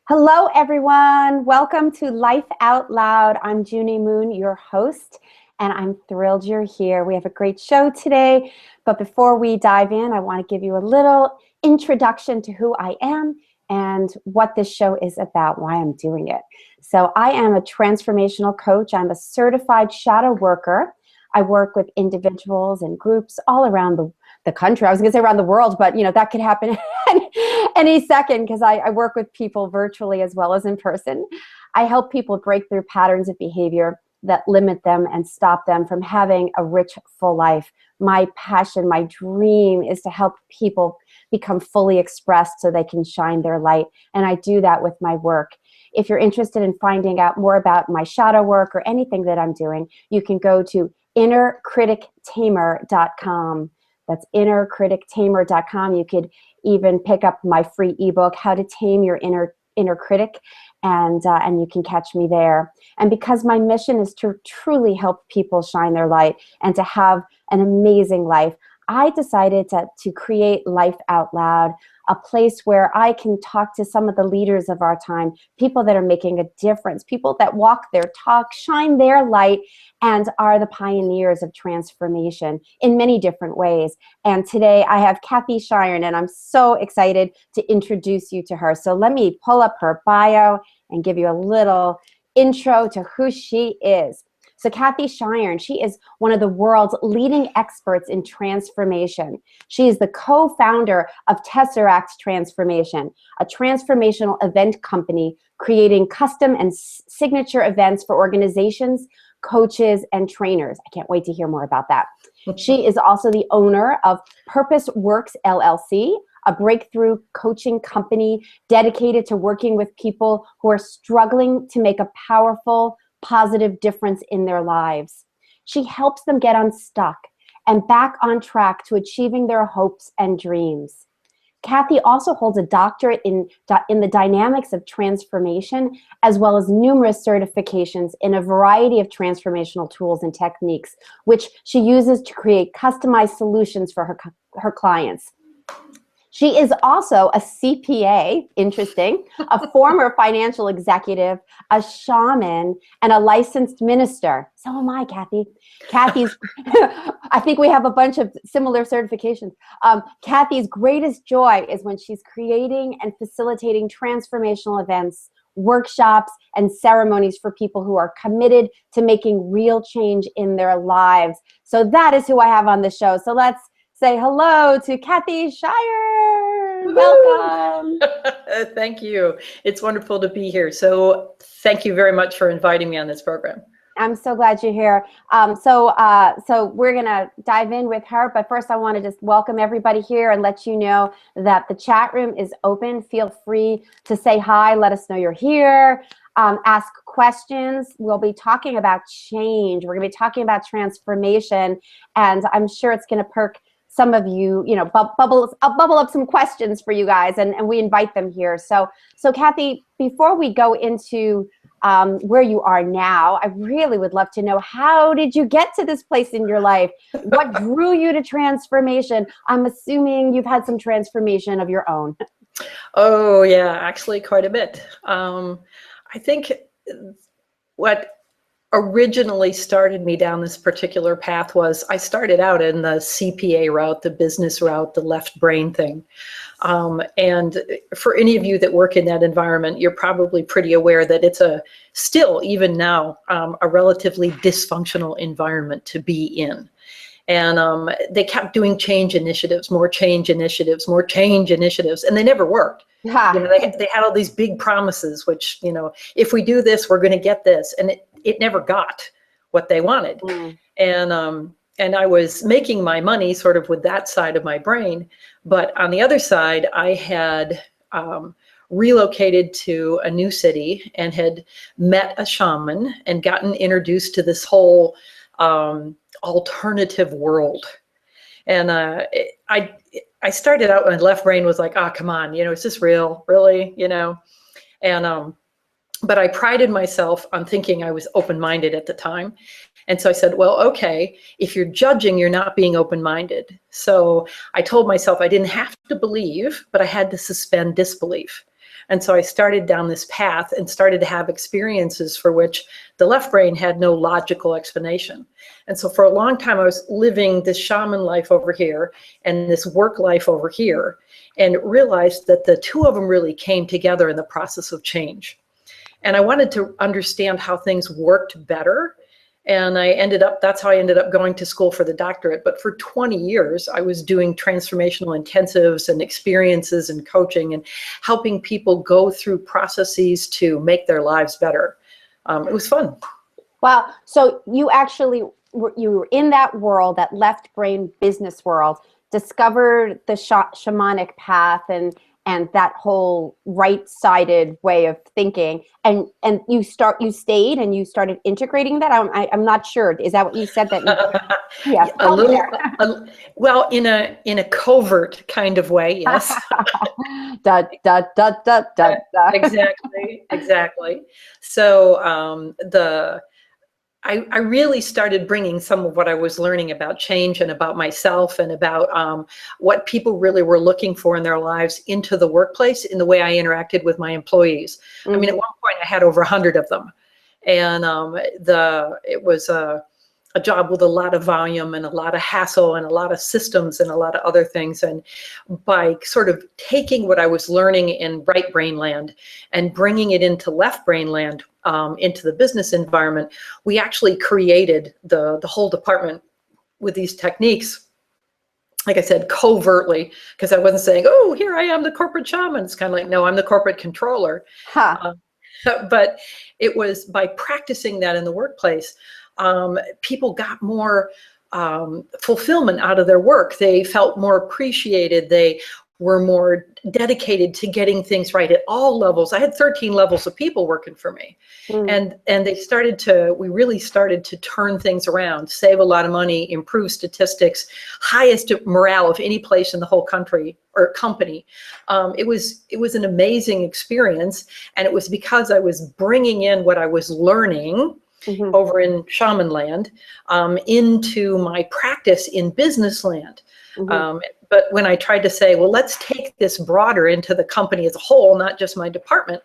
Hello, everyone. Welcome to Life Out Loud. I'm Junie Moon, your host, and I'm thrilled you're here. We have a great show today, but before we dive in, I want to give you a little introduction to who I am and what this show is about, why I'm doing it. So I am a transformational coach. I'm a certified shadow worker. I work with individuals and groups all around the country. I was going to say around the world, but that could happen any second because I work with people virtually as well as in person. I help people break through patterns of behavior that limit them and stop them from having a rich, full life. My passion, my dream is to help people become fully expressed so they can shine their light. And I do that with my work. If you're interested in finding out more about my shadow work or anything that I'm doing, you can go to innercritictamer.com. That's innercritictamer.com. You could even pick up my free ebook, How to Tame Your Inner Critic, and you can catch me there. And because my mission is to truly help people shine their light and to have an amazing life, I decided to create Life Out Loud, a place where I can talk to some of the leaders of our time, people that are making a difference, people that walk their talk, shine their light, and are the pioneers of transformation in many different ways. And today I have Kathy Scheiern, and I'm so excited to introduce you to her. So let me pull up her bio and give you a little intro to who she is. So Kathy Scheiern, she is one of the world's leading experts in transformation. She is the co-founder of Tesseract Transformation, a transformational event company creating custom and signature events for organizations, coaches, and trainers. I can't wait to hear more about that. She is also the owner of Purpose Works LLC, a breakthrough coaching company dedicated to working with people who are struggling to make a powerful, positive difference in their lives. She helps them get unstuck and back on track to achieving their hopes and dreams. Kathy also holds a doctorate in the dynamics of transformation, as well as numerous certifications in a variety of transformational tools and techniques, which she uses to create customized solutions for her clients. She is also a CPA, interesting, a former financial executive, a shaman, and a licensed minister. So am I, Kathy. Kathy's, I think we have a bunch of similar certifications. Kathy's greatest joy is when she's creating and facilitating transformational events, workshops, and ceremonies for people who are committed to making real change in their lives. So that is who I have on the show. So let's say hello to Kathy Scheiern. Welcome. Thank you. It's wonderful to be here. So thank you very much for inviting me on this program. I'm so glad you're here. So we're going to dive in with her. But first, I want to just welcome everybody here and let you know that the chat room is open. Feel free to say hi. Let us know you're here. Ask questions. We'll be talking about change. We're going to be talking about transformation. And I'm sure it's going to perk some of you, bubble up some questions for you guys, and we invite them here. So Kathy, before we go into where you are now, I really would love to know, how did you get to this place in your life? What drew you to transformation? I'm assuming you've had some transformation of your own. Oh yeah, actually quite a bit. I think what originally started me down this particular path was I started out in the CPA route, the business route, the left brain thing. And for any of you that work in that environment, you're probably pretty aware that it's still, even now, a relatively dysfunctional environment to be in. And they kept doing change initiatives, more change initiatives, more change initiatives, and they never worked. Yeah. They had all these big promises, which, if we do this, we're going to get this. And it never got what they wanted. Mm. And I was making my money sort of with that side of my brain. But on the other side, I had relocated to a new city and had met a shaman and gotten introduced to this whole alternative world. And I started out, my left brain was like, come on, is this real? Really? And but I prided myself on thinking I was open-minded at the time. And so I said, well, okay, if you're judging, you're not being open-minded. So I told myself I didn't have to believe, but I had to suspend disbelief. And so I started down this path and started to have experiences for which the left brain had no logical explanation. And so for a long time, I was living this shaman life over here and this work life over here, and realized that the two of them really came together in the process of change. And I wanted to understand how things worked better. And that's how I ended up going to school for the doctorate. But for 20 years, I was doing transformational intensives and experiences and coaching and helping people go through processes to make their lives better. It was fun. Wow. So you actually, you were in that world, that left brain business world, discovered the shamanic path and that whole right-sided way of thinking, and you stayed and you started integrating that. I'm not sure. Is that what you said? That yeah, well, in a covert kind of way, yes. Exactly. So I really started bringing some of what I was learning about change and about myself and about what people really were looking for in their lives into the workplace in the way I interacted with my employees. Mm-hmm. I mean, at one point I had over 100 of them, and it was a job with a lot of volume and a lot of hassle and a lot of systems and a lot of other things. And by sort of taking what I was learning in right brain land and bringing it into left brain land, into the business environment, we actually created the whole department with these techniques, like I said, covertly, because I wasn't saying, oh, here I am, the corporate shaman. It's kind of like, no, I'm the corporate controller. Huh. But it was by practicing that in the workplace, people got more fulfillment out of their work. They felt more appreciated. They were more dedicated to getting things right at all levels. I had 13 levels of people working for me. Mm. And we really started to turn things around, save a lot of money, improve statistics, highest morale of any place in the whole country or company. It was an amazing experience. And it was because I was bringing in what I was learning mm-hmm. over in shaman land into my practice in business land. Mm-hmm. But when I tried to say, well, let's take this broader into the company as a whole, not just my department,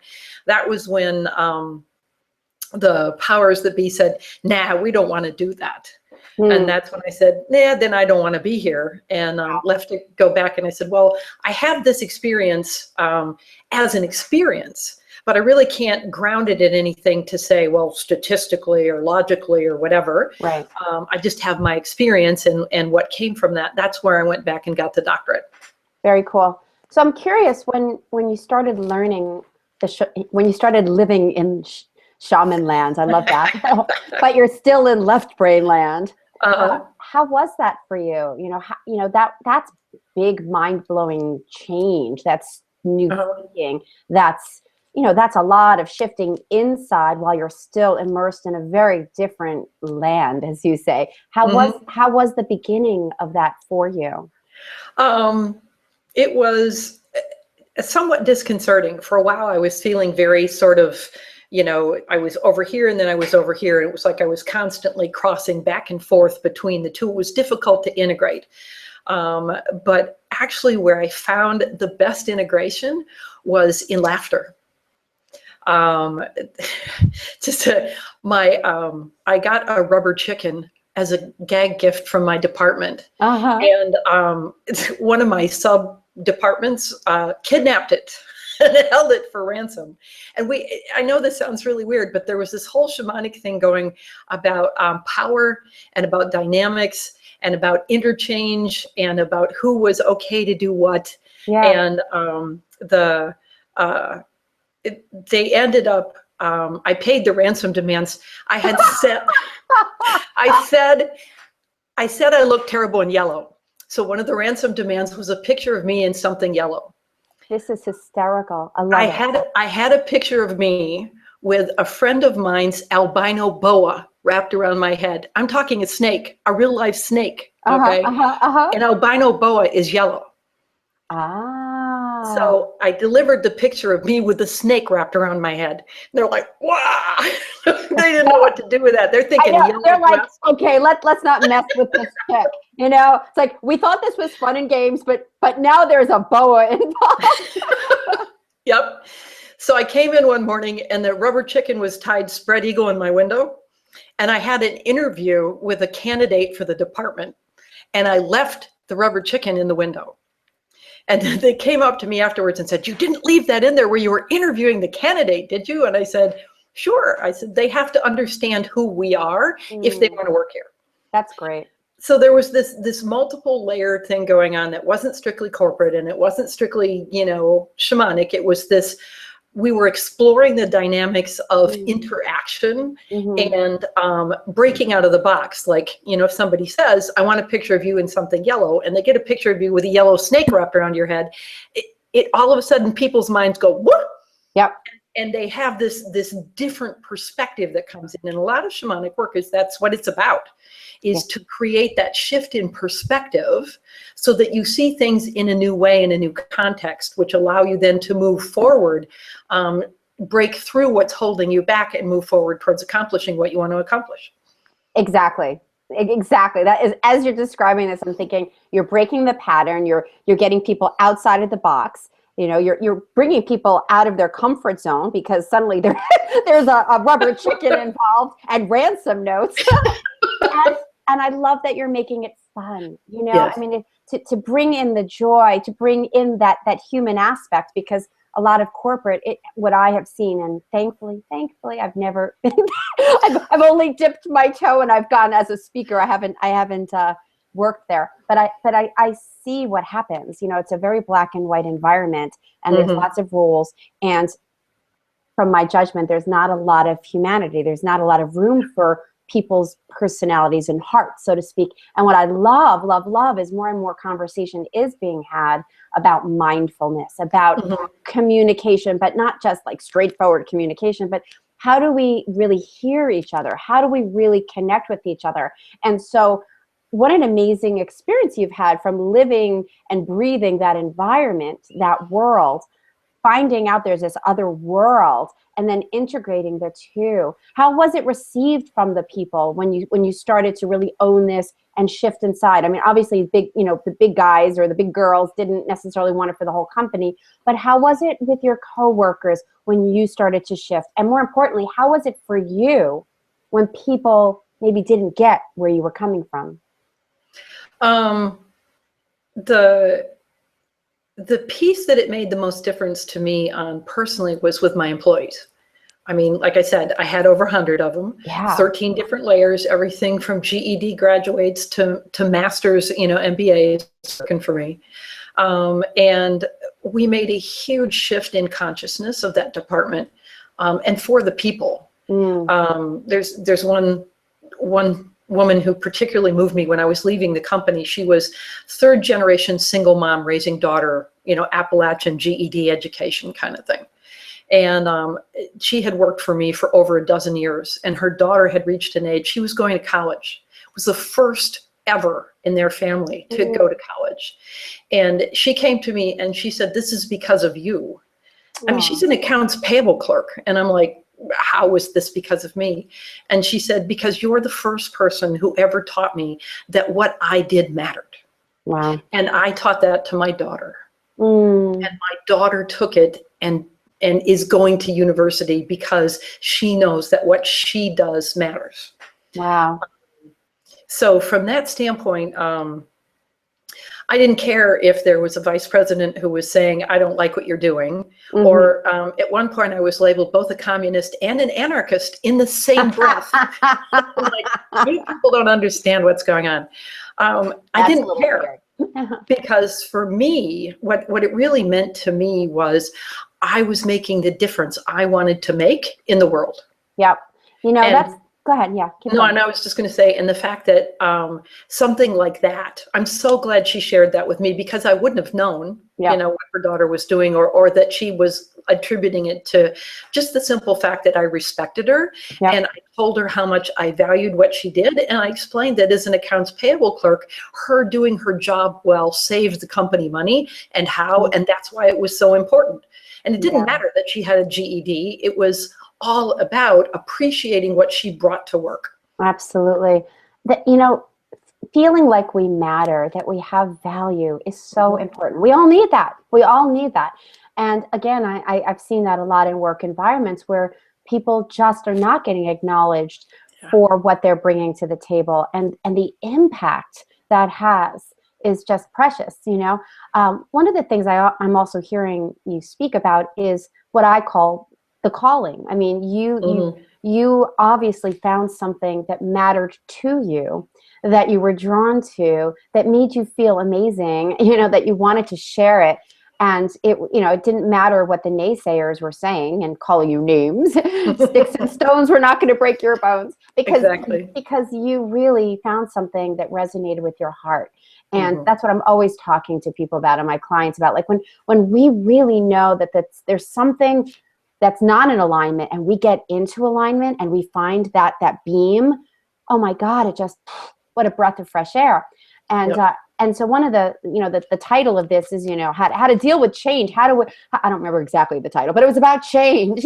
that was when the powers that be said, nah, we don't want to do that. Mm. And that's when I said, nah, then I don't want to be here, and left to go back. And I said, well, I have this experience as an experience, but I really can't ground it in anything to say, well, statistically or logically or whatever. Right. I just have my experience and what came from that. That's where I went back and got the doctorate. Very cool. So I'm curious, when you started learning, when you started living in shaman land, I love that, but you're still in left brain land. How was that for you? That's big, mind-blowing change. That's new thinking. That's a lot of shifting inside while you're still immersed in a very different land, as you say. How was the beginning of that for you? It was somewhat disconcerting. For a while, I was feeling very sort of, I was over here and then I was over here. And it was like I was constantly crossing back and forth between the two. It was difficult to integrate. But actually where I found the best integration was in laughter. I got a rubber chicken as a gag gift from my department. And one of my sub departments kidnapped it and held it for ransom. And I know this sounds really weird, but there was this whole shamanic thing going about power and about dynamics and about interchange and about who was okay to do what. Yeah. And they ended up, I paid the ransom demands. I had said, I said I looked terrible in yellow. So one of the ransom demands was a picture of me in something yellow. This is hysterical. I love it. I had a picture of me with a friend of mine's albino boa wrapped around my head. I'm talking a snake, a real life snake. Okay. An albino boa is yellow. So I delivered the picture of me with the snake wrapped around my head. And they're like, wow. They didn't know what to do with that. They're thinking, they're like, okay, let's not mess with this chick. It's like, we thought this was fun and games, but now there's a boa involved. Yep. So I came in one morning and the rubber chicken was tied spread eagle in my window. And I had an interview with a candidate for the department. And I left the rubber chicken in the window. And they came up to me afterwards and said, "You didn't leave that in there where you were interviewing the candidate, did you?" And I said, "Sure." I said, "They have to understand who we are if they want to work here." That's great. So there was this multiple layered thing going on that wasn't strictly corporate, and it wasn't strictly, shamanic. It was this, we were exploring the dynamics of interaction and breaking out of the box. Like, if somebody says, "I want a picture of you in something yellow," and they get a picture of you with a yellow snake wrapped around your head, it all of a sudden people's minds go, "What?" Yep. And they have this different perspective that comes in. And a lot of shamanic work that's what it's about, is to create that shift in perspective so that you see things in a new way, in a new context, which allow you then to move forward, break through what's holding you back and move forward towards accomplishing what you want to accomplish. Exactly. Exactly. That is, as you're describing this, I'm thinking you're breaking the pattern. You're getting people outside of the box. You're bringing people out of their comfort zone because suddenly there's a rubber chicken involved and ransom notes. and I love that you're making it fun. Yes. I mean, to bring in the joy, to bring in that human aspect, because a lot of corporate, what I have seen, and thankfully, I've never been, I've only dipped my toe and I've gone as a speaker. I haven't worked there, but I see what happens. It's a very black and white environment, and there's lots of rules. And from my judgment, there's not a lot of humanity. There's not a lot of room for people's personalities and hearts, so to speak. And what I love is more and more conversation is being had about mindfulness, about communication, but not just like straightforward communication, but how do we really hear each other? How do we really connect with each other? And so what an amazing experience you've had from living and breathing that environment, that world, finding out there's this other world, and then integrating the two. How was it received from the people when you started to really own this and shift inside? I mean, obviously the big guys or the big girls didn't necessarily want it for the whole company, but how was it with your coworkers when you started to shift? And more importantly, how was it for you when people maybe didn't get where you were coming from? The piece that it made the most difference to me personally was with my employees. I mean, like I said, I had over 100 of them, 13 different layers, everything from GED graduates to masters, MBAs working for me. And we made a huge shift in consciousness of that department, and for the people. There's one woman who particularly moved me when I was leaving the company. She was third generation single mom raising daughter, Appalachian GED education kind of thing. And she had worked for me for over a dozen years, and her daughter had reached an age, she was going to college. It was the first ever in their family to go to college. And she came to me and she said, "This is because of you." I mean, she's an accounts payable clerk. And I'm like, "How was this because of me?" And she said, "Because you're the first person who ever taught me that what I did mattered." Wow. And I taught that to my daughter. And my daughter took it and is going to university because she knows that what she does matters. Wow. So from that standpoint, I didn't care if there was a vice president who was saying, "I don't like what you're doing." Or at one point I was labeled both a communist and an anarchist in the same breath. Like, you people don't understand what's going on. I didn't care because for me, what it really meant to me was I was making the difference I wanted to make in the world. Yep. Go ahead. Yeah. No, and I was just going to say, and the fact that something like that, I'm so glad she shared that with me, because I wouldn't have known, what her daughter was doing, or that she was attributing it to just the simple fact that I respected her. Yep. And I told her how much I valued what she did. And I explained that as an accounts payable clerk, her doing her job well saved the company money, and how, and that's why it was so important. And it didn't matter that she had a GED. It was all about appreciating what she brought to work. Absolutely. Feeling like we matter, that we have value is so important. We all need that. And again, I've seen that a lot in work environments where people just are not getting acknowledged for what they're bringing to the table, and the impact that has is just precious. One of the things I'm also hearing you speak about is what I call the calling. I mean, you obviously found something that mattered to you, that you were drawn to, that made you feel amazing, that you wanted to share it. And it didn't matter what the naysayers were saying and calling you names. Sticks and stones were not going to break your bones, because you really found something that resonated with your heart. And that's what I'm always talking to people about, and my clients about. Like when we really know that there's something that's not in alignment, and we get into alignment and we find that beam, oh my God, it just, what a breath of fresh air. And so one of the title of this is, how to deal with change. I don't remember exactly the title, but it was about change.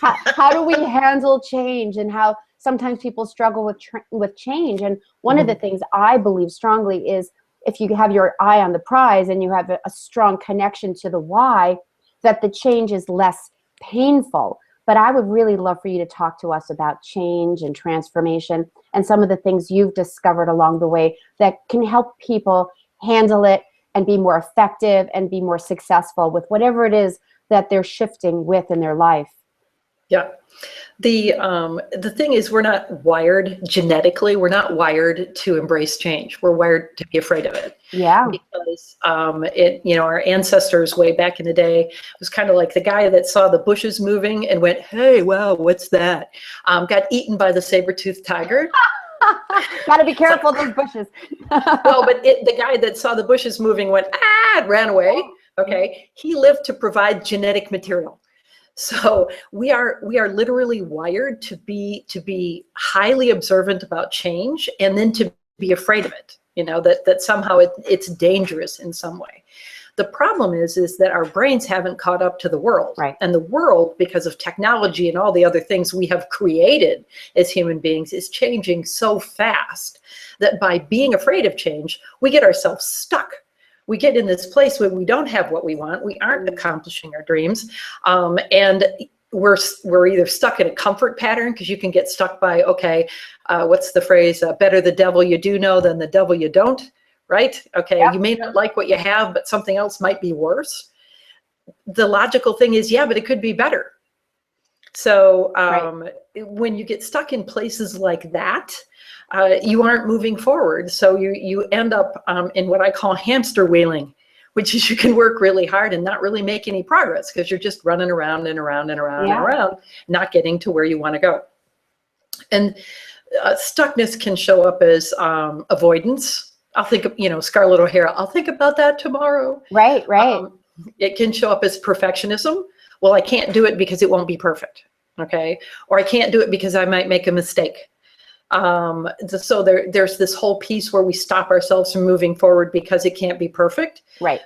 How do we handle change, and how sometimes people struggle with change. And one of the things I believe strongly is, if you have your eye on the prize and you have a strong connection to the why, that the change is less painful. But I would really love for you to talk to us about change and transformation and some of the things you've discovered along the way that can help people handle it and be more effective and be more successful with whatever it is that they're shifting with in their life. Yeah. The thing is, we're not wired genetically. We're not wired to embrace change. We're wired to be afraid of it. Yeah. Because our ancestors way back in the day was kind of like the guy that saw the bushes moving and went, "Hey, wow, what's that?" Got eaten by the saber-toothed tiger. Got to be careful, those bushes. Well, but the guy that saw the bushes moving went, and ran away. Okay. He lived to provide genetic material. So we are literally wired to be highly observant about change, and then to be afraid of it, that somehow it's dangerous in some way. The problem is that our brains haven't caught up to the world. Right. And the world, because of technology and all the other things we have created as human beings, is changing so fast that by being afraid of change, we get ourselves stuck. We get in this place where we don't have what we want. We aren't accomplishing our dreams. And we're either stuck in a comfort pattern, because you can get stuck by, what's the phrase? Better the devil you do know than the devil you don't, right? Okay, yeah. You may not like what you have, but something else might be worse. The logical thing is, yeah, but it could be better. So when you get stuck in places like that, you aren't moving forward. So you end up in what I call hamster wheeling, which is you can work really hard and not really make any progress, because you're just running around and around and around and around, not getting to where you want to go. And stuckness can show up as avoidance. I'll think of, Scarlett O'Hara, I'll think about that tomorrow. Right. It can show up as perfectionism. Well, I can't do it because it won't be perfect. Okay. Or I can't do it because I might make a mistake. So there's this whole piece where we stop ourselves from moving forward because it can't be perfect. Right.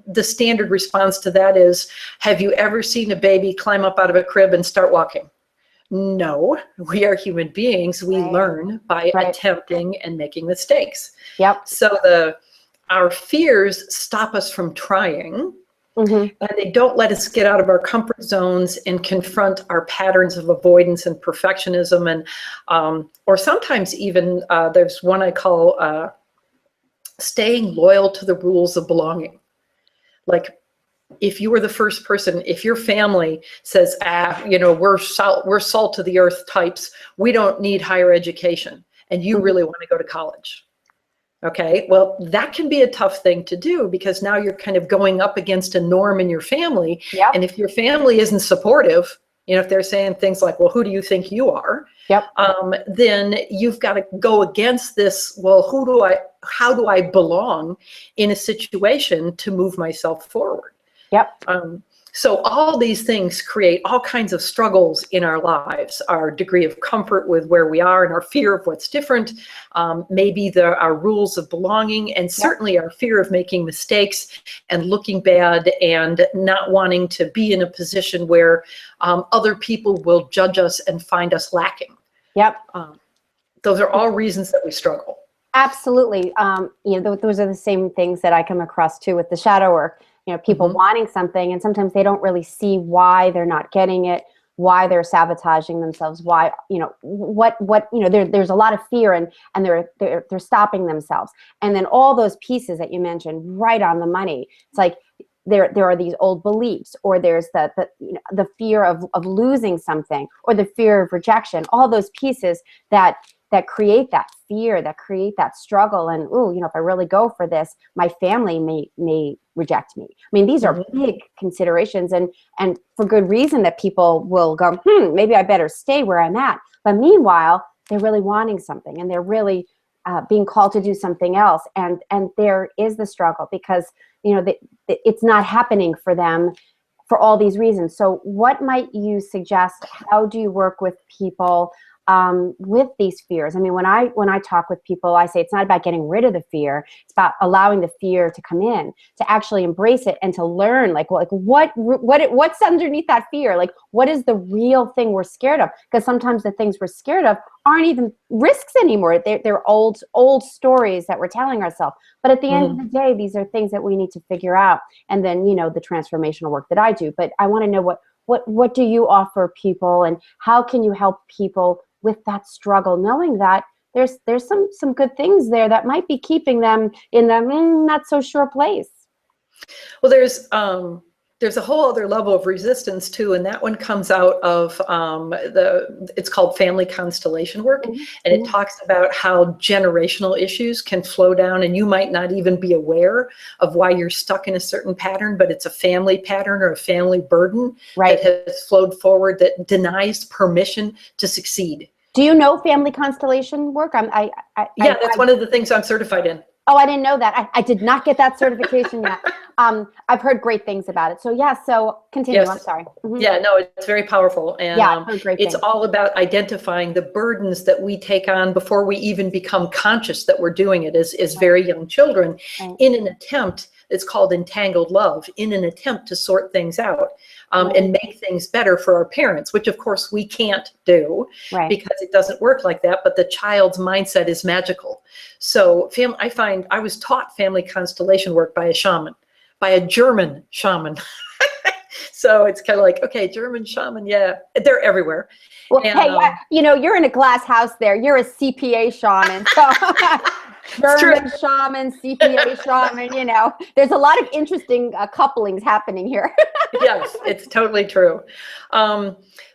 The standard response to that is, have you ever seen a baby climb up out of a crib and start walking? No, we are human beings. We learn by attempting and making mistakes. Yep. So our fears stop us from trying. And they don't let us get out of our comfort zones and confront our patterns of avoidance and perfectionism. And or sometimes even there's one I call staying loyal to the rules of belonging. Like, if you were the first person, if your family says, we're salt of the earth types, we don't need higher education, and you really want to go to college. Okay, well, that can be a tough thing to do, because now you're kind of going up against a norm in your family. Yep. And if your family isn't supportive, if they're saying things like, well, who do you think you are? Yep. Then you've got to go against this. Well, how do I belong in a situation to move myself forward? Yep. So all these things create all kinds of struggles in our lives, our degree of comfort with where we are and our fear of what's different, maybe our rules of belonging, and certainly our fear of making mistakes and looking bad and not wanting to be in a position where other people will judge us and find us lacking. Yep. Those are all reasons that we struggle. Absolutely. Those are the same things that I come across too with the shadow work. people wanting something, and sometimes they don't really see why they're not getting it, why they're sabotaging themselves, why, there's a lot of fear, and they're stopping themselves. And then all those pieces that you mentioned, right on the money. It's like there are these old beliefs, or there's the fear of losing something, or the fear of rejection, all those pieces that create that fear, that create that struggle. And if I really go for this, my family may reject me. I mean, these are big considerations, and for good reason, that people will go, maybe I better stay where I'm at. But meanwhile, they're really wanting something, and they're really being called to do something else. And there is the struggle, because it's not happening for them for all these reasons. So what might you suggest? How do you work with people with these fears? I mean, when I talk with people, I say it's not about getting rid of the fear. It's about allowing the fear to come in, to actually embrace it, and to learn what's underneath that fear. Like, what is the real thing we're scared of? Because sometimes the things we're scared of aren't even risks anymore. They're old stories that we're telling ourselves. But at the end of the day, these are things that we need to figure out. And then, the transformational work that I do. But I want to know what do you offer people, and how can you help people with that struggle, knowing that there's some good things there that might be keeping them in the not so sure place? Well, there's a whole other level of resistance too, and that one comes out of it's called family constellation work, and it talks about how generational issues can flow down, and you might not even be aware of why you're stuck in a certain pattern, but it's a family pattern or a family burden that has flowed forward that denies permission to succeed. Do you know family constellation work? That's one of the things I'm certified in. Oh, I didn't know that. I did not get that certification yet. I've heard great things about it. So continue. Yes. I'm sorry. Yeah, no, it's very powerful. And I've heard great it's things. all about identifying the burdens that we take on before we even become conscious that we're doing it as very young children, in an attempt, it's called entangled love, in an attempt to sort things out and make things better for our parents, which of course we can't do because it doesn't work like that. But the child's mindset is magical. So I was taught family constellation work by a shaman, by a German shaman. So it's kind of like, okay, German shaman, yeah, they're everywhere. Well, and, you're in a glass house there. You're a CPA shaman. So German shaman, CPA shaman, there's a lot of interesting couplings happening here. Yes, it's totally true.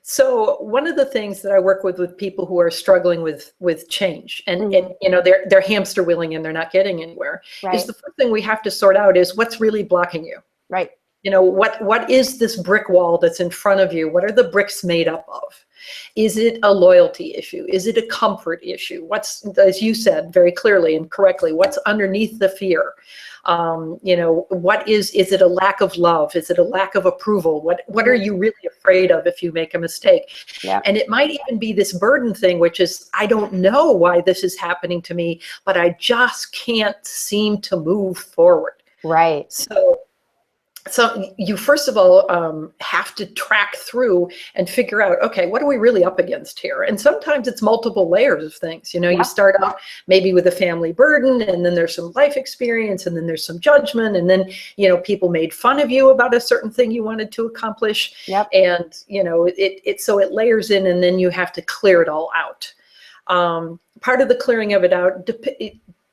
So one of the things that I work with people who are struggling with change and they're hamster wheeling and they're not getting anywhere is the first thing we have to sort out is what's really blocking you. Right. What is this brick wall that's in front of you? What are the bricks made up of? Is it a loyalty issue? Is it a comfort issue? What's, as you said very clearly and correctly, what's underneath the fear? What is it a lack of love? Is it a lack of approval? What are you really afraid of if you make a mistake? Yeah. And it might even be this burden thing, which is, I don't know why this is happening to me, but I just can't seem to move forward. Right. So you first of all have to track through and figure out, okay, what are we really up against here? And sometimes it's multiple layers of things. You start out maybe with a family burden, and then there's some life experience, and then there's some judgment, and then people made fun of you about a certain thing you wanted to accomplish. Yep. And it layers in, and then you have to clear it all out. Part of the clearing of it out,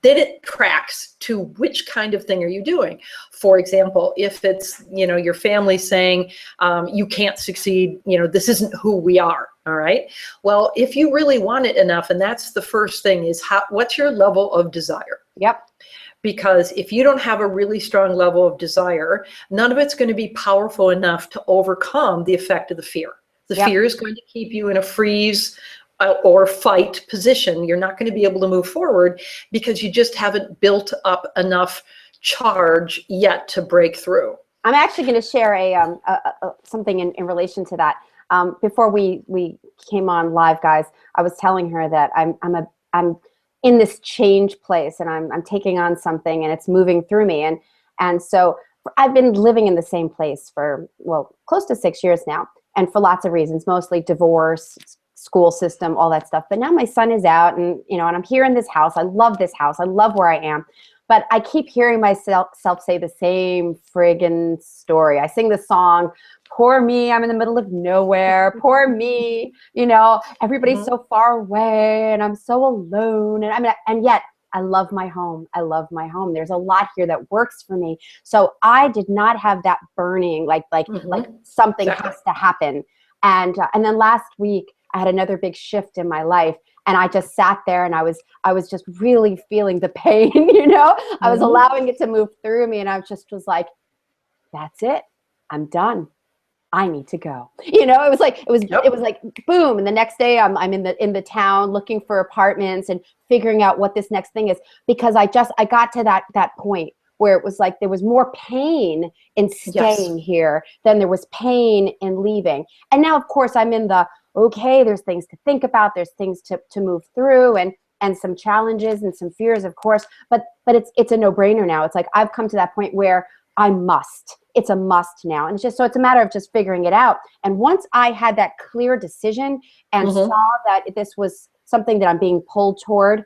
then it tracks to which kind of thing are you doing. For example, if it's, your family saying, you can't succeed, this isn't who we are, all right? Well, if you really want it enough, and that's the first thing, is what's your level of desire? Yep. Because if you don't have a really strong level of desire, none of it's going to be powerful enough to overcome the effect of the fear. The fear is going to keep you in a freeze or fight position. You're not going to be able to move forward because you just haven't built up enough charge yet to break through. I'm actually going to share something in relation to that. Before we came on live, guys, I was telling her that I'm in this change place, and I'm taking on something, and it's moving through me, and so I've been living in the same place for close to 6 years now, and for lots of reasons, mostly divorce, school system, all that stuff. But now my son is out, and and I'm here in this house. I love this house. I love where I am. but I keep hearing myself say the same friggin' story. I sing the song, poor me, I'm in the middle of nowhere, poor me, everybody's Mhm. so far away and I'm so alone. And and yet I love my home. I love my home. There's a lot here that works for me. So I did not have that burning, like Mhm. something Exactly. has to happen. And then last week I had another big shift in my life, and I just sat there and I was just really feeling the pain. I was Mhm. allowing it to move through me, and I just was like, that's it. I'm done. I need to go. It was Yep. like boom. And the next day I'm in the town looking for apartments and figuring out what this next thing is, because I got to that point where it was like there was more pain in Yes. staying here than there was pain in leaving. And now of course I'm in the okay, there's things to think about, there's things to move through, and some challenges and some fears, of course, but it's a no-brainer now. It's like I've come to that point where I must. It's a must now. And it's a matter of just figuring it out. And once I had that clear decision and saw Mhm. that this was something that I'm being pulled toward,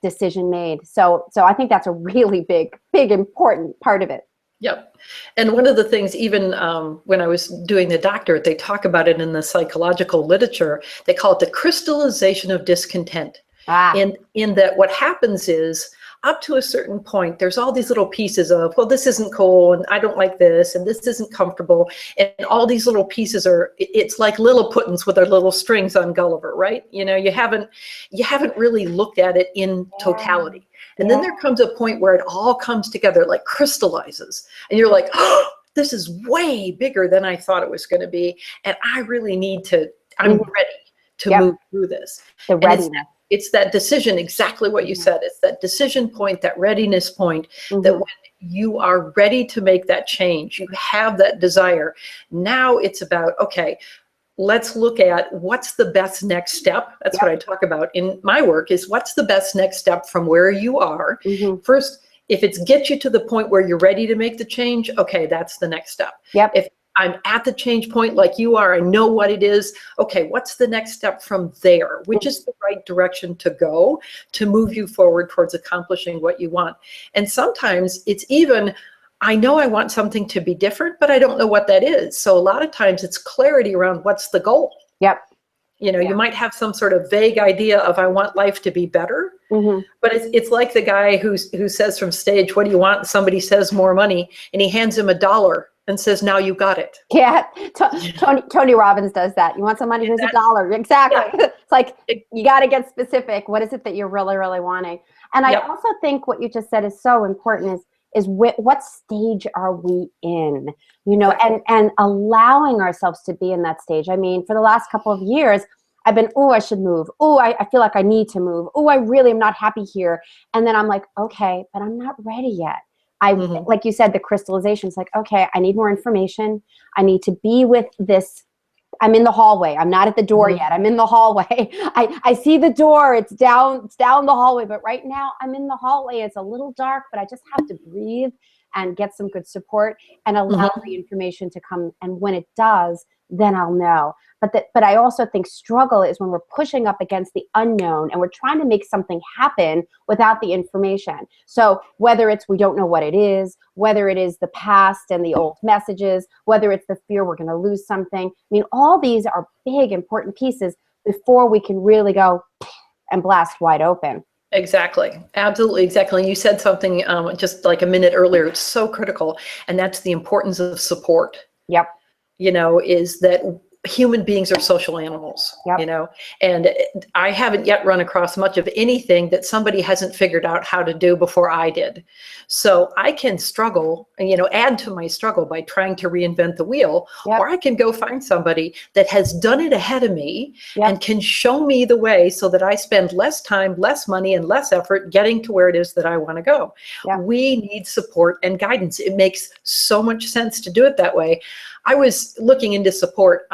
decision made. So I think that's a really big important part of it. Yep. And one of the things, even when I was doing the doctorate, they talk about it in the psychological literature. They call it the crystallization of discontent. Ah, In that what happens is, up to a certain point, there's all these little pieces of, well, this isn't cool, and I don't like this, and this isn't comfortable. And all these little pieces are, it's like Lilliputans with their little strings on Gulliver, right? You haven't really looked at it in yeah, totality. And then yeah. there comes a point where it all comes together, like crystallizes. And you're like, oh, this is way bigger than I thought it was going to be. And I really I'm Mhm. ready to Yep. move through this. The And readiness. it's that decision, exactly what you Mhm. said. It's that decision point, that readiness point, that Mhm. when you are ready to make that change, you have that desire. Now it's about, okay, let's look at what's the best next step. That's what Yep. I talk about in my work, is what's the best next step from where you are. Mhm. First, if it's get you to the point where you're ready to make the change, okay, that's the next step. Yep. If I'm at the change point like you are, I know what it is, okay, what's the next step from there? Which is the right direction to go to move you forward towards accomplishing what you want? And sometimes it's even, I know I want something to be different, but I don't know what that is. So a lot of times it's clarity around what's the goal. Yep. You Yeah. might have some sort of vague idea of, I want life to be better, Mhm. but it's like the guy who says from stage, what do you want? And somebody says more money, and he hands him $1 and says, now you got it. Yeah. Yeah. Tony Robbins does that. You want some money? Here's That, $1. Exactly. yeah. It's like It, you got to get specific. What is it that you're really, really wanting? And I yep. also think what you just said is so important is what stage are we in? Exactly. And allowing ourselves to be in that stage. I mean, for the last couple of years, I've been, oh, I should move. Oh, I feel like I need to move. Oh, I really am not happy here. And then I'm like, okay, but I'm not ready yet. Hmm. Like you said, the crystallization is like, okay, I need more information. I need to be with this. I'm in the hallway. I'm not at the door Hmm. yet. I'm in the hallway. I see the door. It's down the hallway. But right now I'm in the hallway. It's a little dark, but I just have to breathe and get some good support and allow Hmm. the information to come. And when it does, then I'll know. But I also think struggle is when we're pushing up against the unknown and we're trying to make something happen without the information. So whether it's we don't know what it is, whether it is the past and the old messages, whether it's the fear we're going to lose something. I mean, all these are big, important pieces before we can really go and blast wide open. Exactly. Absolutely. Exactly. And you said something just like a minute earlier. It's so critical. And that's the importance of support. Yep. Is that human beings are social animals, Yep. and I haven't yet run across much of anything that somebody hasn't figured out how to do before I did. So I can struggle, add to my struggle by trying to reinvent the wheel, or Yep. I can go find somebody that has done it ahead of me and Yep. can show me the way so that I spend less time, less money, and less effort getting to where it is that I want to go. Yep. We need support and guidance. It makes so much sense to do it that way. I was looking into support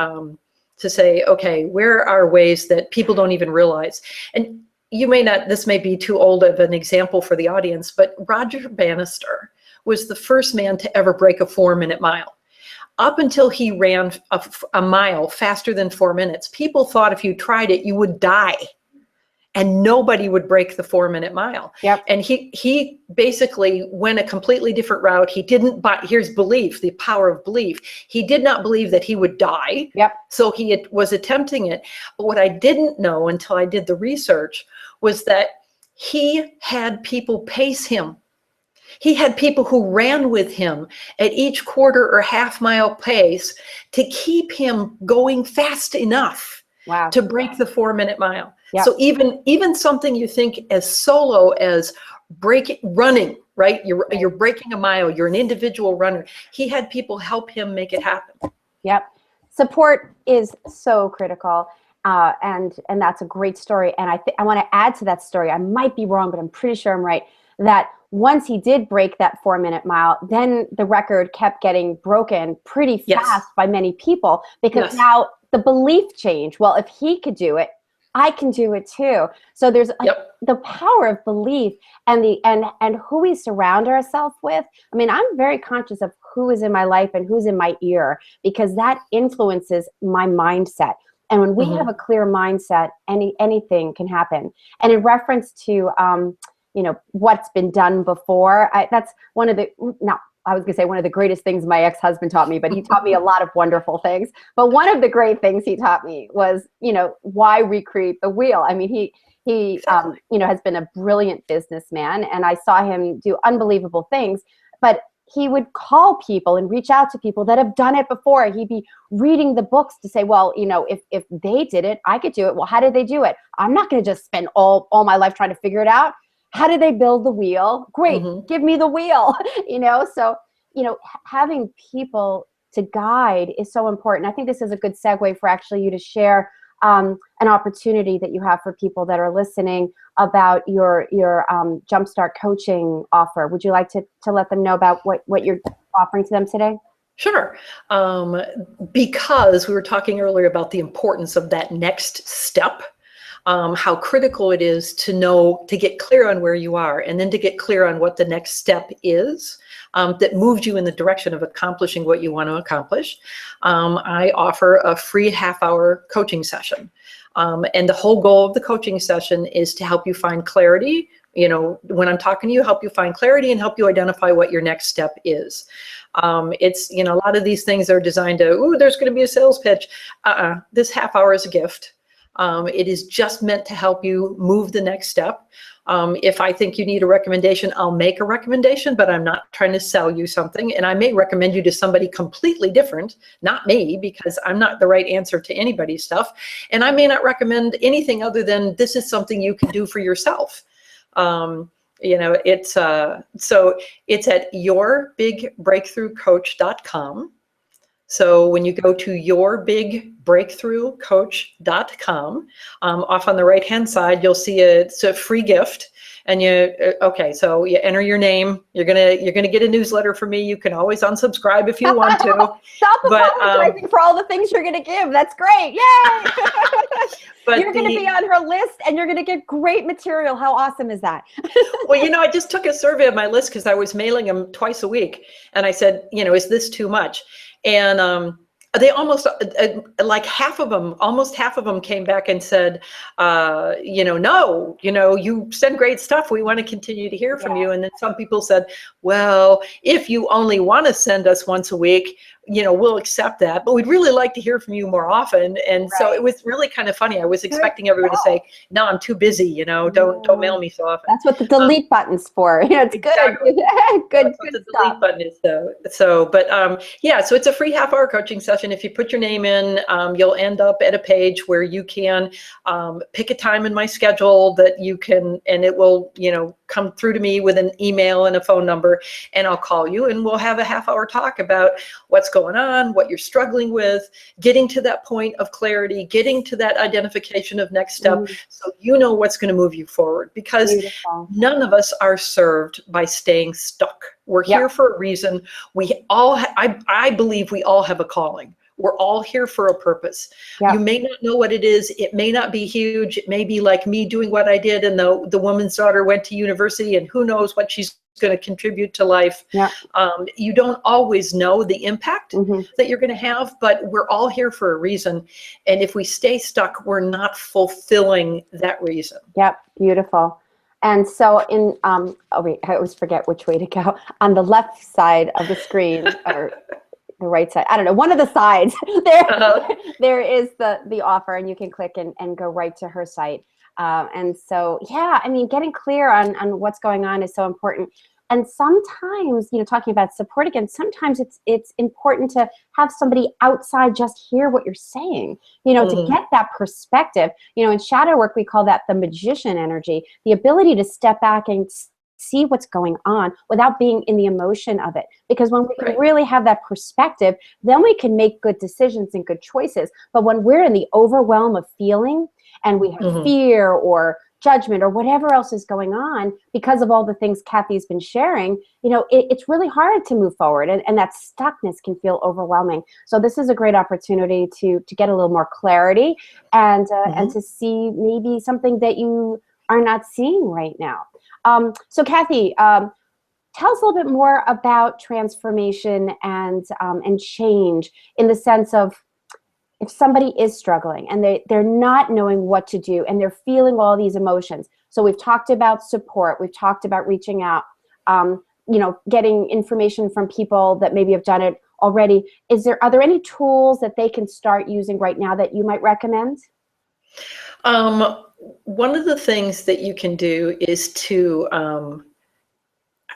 to say, okay, where are ways that people don't even realize? And you may not, this may be too old of an example for the audience, but Roger Bannister was the first man to ever break a 4-minute mile. Up until he ran a mile faster than 4 minutes, people thought if you tried it, you would die. and nobody would break the 4-minute mile. Yep. And he basically went a completely different route. He didn't, but here's belief, the power of belief. He did not believe that he would die. Yep. So he was attempting it. But what I didn't know until I did the research was that he had people pace him. He had people who ran with him at each quarter or half-mile pace to keep him going fast enough to break the 4-minute mile. Yep. So even something you think as solo as running, right? You're breaking a mile. You're an individual runner. He had people help him make it happen. Yep. Support is so critical. And that's a great story. And I want to add to that story. I might be wrong, but I'm pretty sure I'm right, that once he did break that 4-minute mile, then the record kept getting broken pretty fast by many people, because now the belief changed. Well, if he could do it, I can do it too. So there's the power of belief and who we surround ourselves with. I mean, I'm very conscious of who is in my life and who's in my ear, because that influences my mindset. And when we have a clear mindset, anything can happen. And in reference to what's been done before, that's one of the, I was going to say one of the greatest things my ex-husband taught me, but he taught me a lot of wonderful things. But one of the great things he taught me was, why recreate the wheel. I mean, he has been a brilliant businessman, and I saw him do unbelievable things, but he would call people and reach out to people that have done it before. He'd be reading the books to say, well, if they did it, I could do it. Well, how did they do it? I'm not going to just spend all my life trying to figure it out. How did they build the wheel? Great. Give me the wheel. So, having people to guide is so important. I think this is a good segue for actually you to share an opportunity that you have for people that are listening about your Jumpstart coaching offer. Would you like to let them know about what you're offering to them today? Sure. Because we were talking earlier about the importance of that next step. How critical it is to get clear on where you are, and then to get clear on what the next step is that moves you in the direction of accomplishing what you want to accomplish. I offer a free half-hour coaching session. And the whole goal of the coaching session is to help you find clarity. When I'm talking to you, help you find clarity and help you identify what your next step is. It's, a lot of these things are designed to, there's going to be a sales pitch. This half hour is a gift. It is just meant to help you move the next step. If I think you need a recommendation, I'll make a recommendation, but I'm not trying to sell you something. And I may recommend you to somebody completely different, not me, because I'm not the right answer to anybody's stuff. And I may not recommend anything other than this is something you can do for yourself. It's at yourbigbreakthroughcoach.com. So when you go to yourbigbreakthroughcoach.com, off on the right-hand side, you'll see it's a free gift. And so you enter your name. You're gonna get a newsletter from me. You can always unsubscribe if you want to. Stop apologizing for all the things you're gonna give. That's great. Yay! But you're gonna be on her list, and you're gonna get great material. How awesome is that? Well, I just took a survey of my list because I was mailing them twice a week, and I said, is this too much? And they almost almost half of them came back and said, no, you send great stuff. We want to continue to hear from you. And then some people said, well, if you only want to send us once a week, we'll accept that, but we'd really like to hear from you more often. And so it was really kind of funny. I was expecting everyone to say, no, I'm too busy, don't mail me so often. That's what the delete button's for. It's exactly. good. That's what the delete button is though. So it's a free half-hour coaching session. If you put your name in, you'll end up at a page where you can pick a time in my schedule that you can, and it will, come through to me with an email and a phone number, and I'll call you and we'll have a half-hour talk about what's going on, what you're struggling with, getting to that point of clarity, getting to that identification of next step, so you know what's going to move you forward. Because none of us are served by staying stuck. We're here for a reason. We all, I believe we all have a calling. We're all here for a purpose. You may not know what it is. It may not be huge. It may be like me doing what I did, and the woman's daughter went to university, and who knows what she's going to contribute to life. Yeah. You don't always know the impact Mm-hmm. that you're going to have, but we're all here for a reason. And if we stay stuck, we're not fulfilling that reason. Yep. Beautiful. And so oh wait, I always forget which way to go. On the left side of the screen, or the right side, I don't know, one of the sides, there is the offer, and you can click and go right to her site. And so, yeah, I mean, getting clear on what's going on is so important. And sometimes, talking about support again, sometimes it's important to have somebody outside just hear what you're saying, to get that perspective. In shadow work, we call that the magician energy, the ability to step back and see what's going on without being in the emotion of it. Because when we can really have that perspective, then we can make good decisions and good choices. But when we're in the overwhelm of feeling, and we have fear or judgment or whatever else is going on because of all the things Kathy's been sharing, it's really hard to move forward, and that stuckness can feel overwhelming. So this is a great opportunity to get a little more clarity and to see maybe something that you are not seeing right now. So Kathy, tell us a little bit more about transformation and change, in the sense of, if somebody is struggling and they're not knowing what to do and they're feeling all these emotions. So we've talked about support. We've talked about reaching out, getting information from people that maybe have done it already. Are there any tools that they can start using right now that you might recommend? One of the things that you can do is to,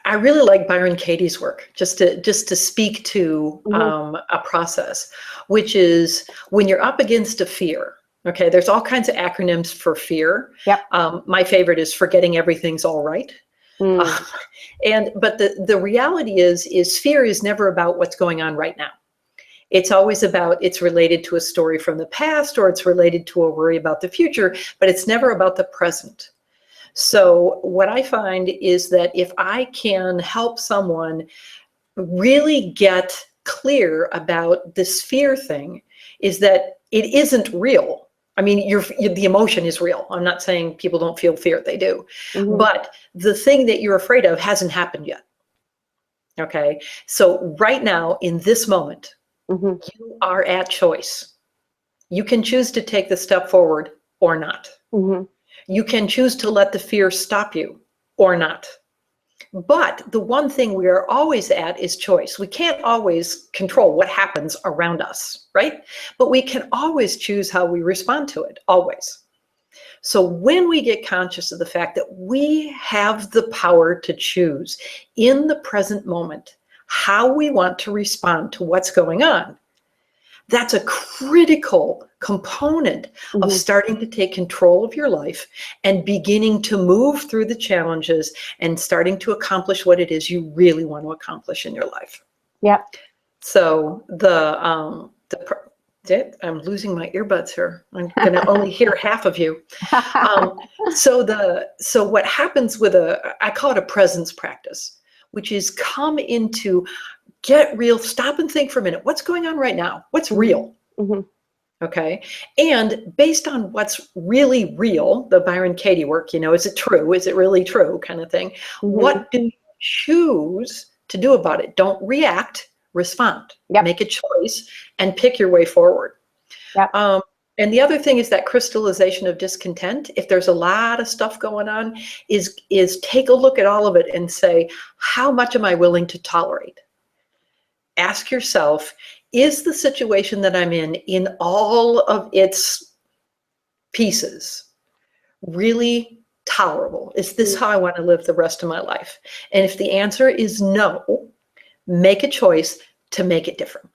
I really like Byron Katie's work, just to speak to a process, which is when you're up against a fear. Okay, there's all kinds of acronyms for fear. Yep. My favorite is forgetting everything's all right. But the reality is fear is never about what's going on right now. It's always about, it's related to a story from the past, or it's related to a worry about the future, but it's never about the present. So what I find is that if I can help someone really get clear about this fear thing, is that it isn't real. I mean, the emotion is real. I'm not saying people don't feel fear, they do. But the thing that you're afraid of hasn't happened yet. Okay, so right now, in this moment, you are at choice. You can choose to take the step forward or not. You can choose to let the fear stop you or not. But the one thing we are always at is choice. We can't always control what happens around us, right? But we can always choose how we respond to it, always. So when we get conscious of the fact that we have the power to choose in the present moment how we want to respond to what's going on, that's a critical component of starting to take control of your life and beginning to move through the challenges and starting to accomplish what it is you really want to accomplish in your life. Yep. So I'm losing my earbuds here. I'm going to only hear half of you. So what happens with I call it a presence practice, which is come into, get real, stop and think for a minute. What's going on right now? What's real? Okay. And based on what's really real, the Byron Katie work, is it true? Is it really true? Kind of thing. What do you choose to do about it? Don't react, respond. Make a choice and pick your way forward. And the other thing is that crystallization of discontent. If there's a lot of stuff going on, is take a look at all of it and say, how much am I willing to tolerate? Ask yourself, is the situation that I'm in all of its pieces, really tolerable? Is this how I want to live the rest of my life? And if the answer is no, make a choice to make it different.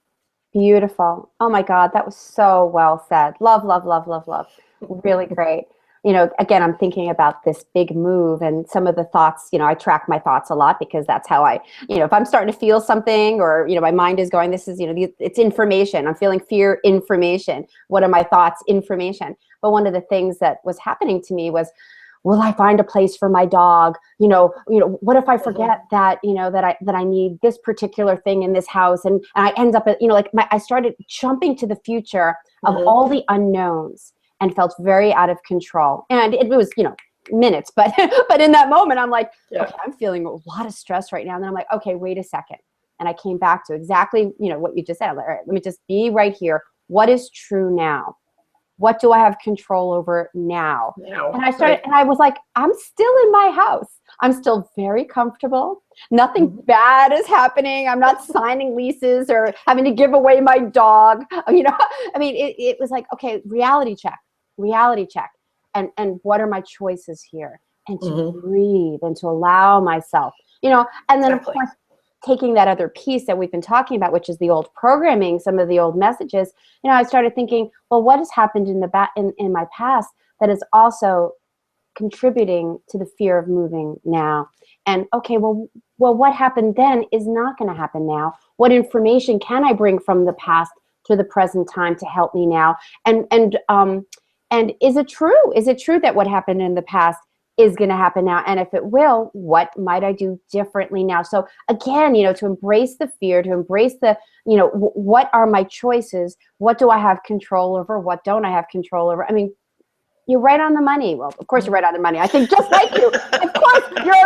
Beautiful. Oh my God, that was so well said. Love, love, love, love, love. Really great. Again, I'm thinking about this big move and some of the thoughts, I track my thoughts a lot, because that's how if I'm starting to feel something, or, my mind is going, this is, it's information. I'm feeling fear, information. What are my thoughts? Information. But one of the things that was happening to me was, will I find a place for my dog? What if I forget that, that I need this particular thing in this house? And I end up at, I started jumping to the future of all the unknowns, and felt very out of control. And it was, minutes, but but in that moment, I'm like, Yeah. okay, I'm feeling a lot of stress right now. And then I'm like, okay, wait a second. And I came back to exactly, what you just said. I'm like, all right, let me just be right here. What is true now? What do I have control over now? Now, And I started, right. and I was like, I'm still in my house. I'm still very comfortable. Nothing Mhm. bad is happening. I'm not signing leases or having to give away my dog. I mean, it was like, okay, reality check. And what are my choices here? And to Mhm. breathe and to allow myself, and then of Exactly. course, taking that other piece that we've been talking about, which is the old programming, some of the old messages, I started thinking, well, what has happened in my past that is also contributing to the fear of moving now? And okay, well, what happened then is not going to happen now. What information can I bring from the past to the present time to help me now? And is it true? Is it true that what happened in the past is going to happen now? And if it will, what might I do differently now? So again, to embrace the fear, to embrace the, what are my choices? What do I have control over? What don't I have control over? I mean, you're right on the money. Well, of course you're right on the money. I think just like you. Of course,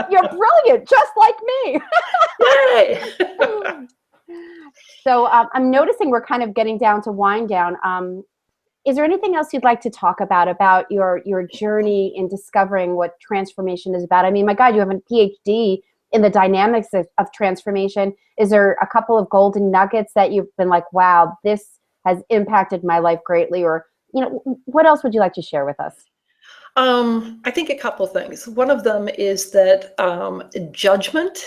you're brilliant, just like me. Yay! So I'm noticing we're kind of getting down to wind down. Is there anything else you'd like to talk about your journey in discovering what transformation is about? I mean, my God, you have a PhD in the dynamics of transformation. Is there a couple of golden nuggets that you've been like, wow, this has impacted my life greatly? Or, what else would you like to share with us? I think a couple things. One of them is that judgment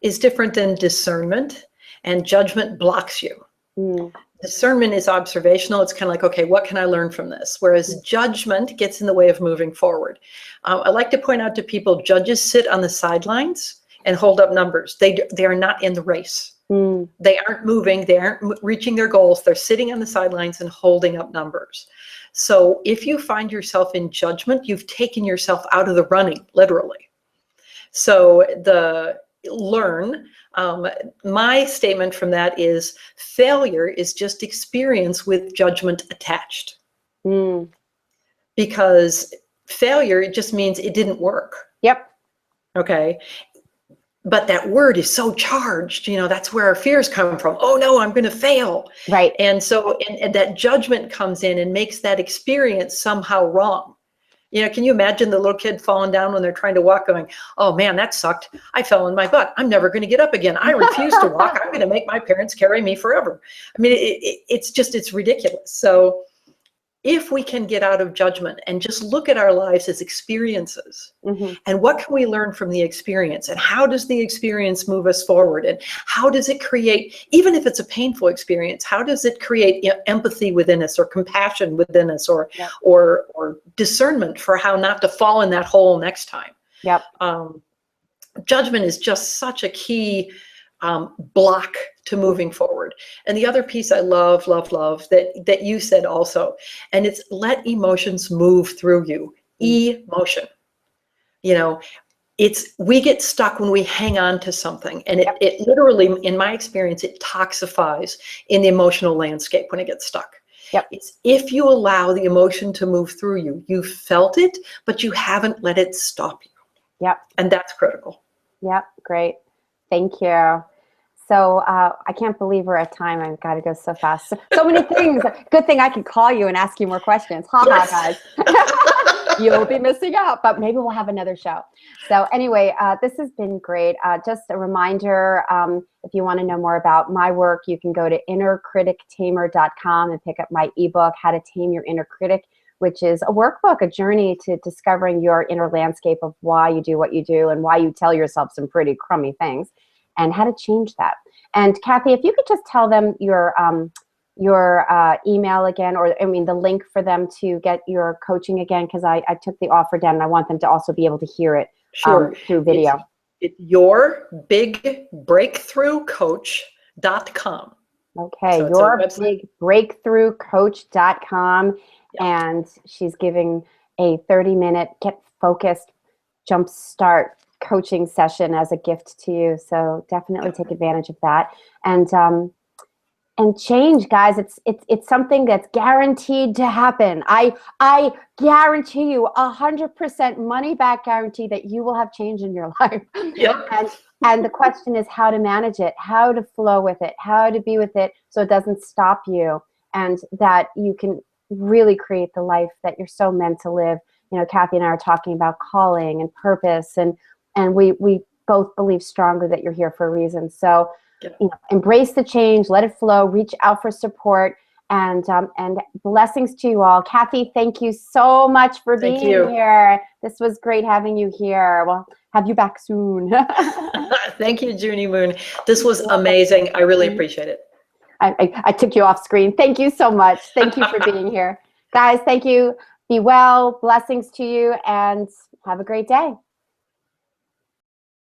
is different than discernment, and judgment blocks you. Mm, Discernment is observational. It's kind of like, okay, what can I learn from this? Whereas judgment gets in the way of moving forward. I like to point out to people, judges sit on the sidelines and hold up numbers. They are not in the race. mm, They aren't moving. They aren't reaching their goals. They're sitting on the sidelines and holding up numbers. So if you find yourself in judgment, you've taken yourself out of the running, literally. So learn. My statement from that is failure is just experience with judgment attached. mm. Because failure, it just means it didn't work. Yep. Okay. But that word is so charged, that's where our fears come from. Oh no, I'm going to fail. Right. And so, and that judgment comes in and makes that experience somehow wrong. Can you imagine the little kid falling down when they're trying to walk going, oh man, that sucked. I fell on my butt. I'm never going to get up again. I refuse to walk. I'm going to make my parents carry me forever. I mean, it's ridiculous. So if we can get out of judgment and just look at our lives as experiences, Mm-hmm. and what can we learn from the experience, and how does the experience move us forward, and how does it create, even if it's a painful experience, how does it create empathy within us, or compassion within us, or Yep. or discernment for how not to fall in that hole next time. Yep. Judgment is just such a key block to moving forward. And the other piece I love that you said also, and it's let emotions move through you. Emotion. We get stuck when we hang on to something, and Yep. it literally, in my experience, it toxifies in the emotional landscape when it gets stuck. Yep. It's if you allow the emotion to move through you, you felt it, but you haven't let it stop you. Yep. And that's critical. Yep. Great. Thank you. So I can't believe we're at time. I've got to go so fast. So many things. Good thing I can call you and ask you more questions. Ha Yes. ha, guys. You'll be missing out, but maybe we'll have another show. So anyway, this has been great. Just a reminder, if you want to know more about my work, you can go to innercritictamer.com and pick up my ebook, How to Tame Your Inner Critic, which is a workbook, a journey to discovering your inner landscape of why you do what you do and why you tell yourself some pretty crummy things, and how to change that. And Kathy, if you could just tell them your email again, or the link for them to get your coaching again, because I took the offer down and I want them to also be able to hear it Sure. through video. It's yourbigBreakthroughcoach.com. Okay, So yourbigBreakthroughcoach.com. Yep. And she's giving a 30-minute get focused jumpstart coaching session as a gift to you. So definitely take advantage of that. And And change, guys, it's something that's guaranteed to happen. I guarantee you 100% money back guarantee that you will have change in your life. Yep. And the question is how to manage it, how to flow with it, how to be with it so it doesn't stop you, and that you can really create the life that you're so meant to live. You know, Kathy and I are talking about calling and purpose, and we both believe strongly that you're here for a reason. So, you know, embrace the change, let it flow, reach out for support, and blessings to you all. Kathy, thank you so much for being here. This was great having you here. Well, have you back soon. Thank you, Junie Moon. This was amazing. I really appreciate it. I took you off screen. Thank you so much. Thank you for being here. Guys, thank you. Be well. Blessings to you, and have a great day.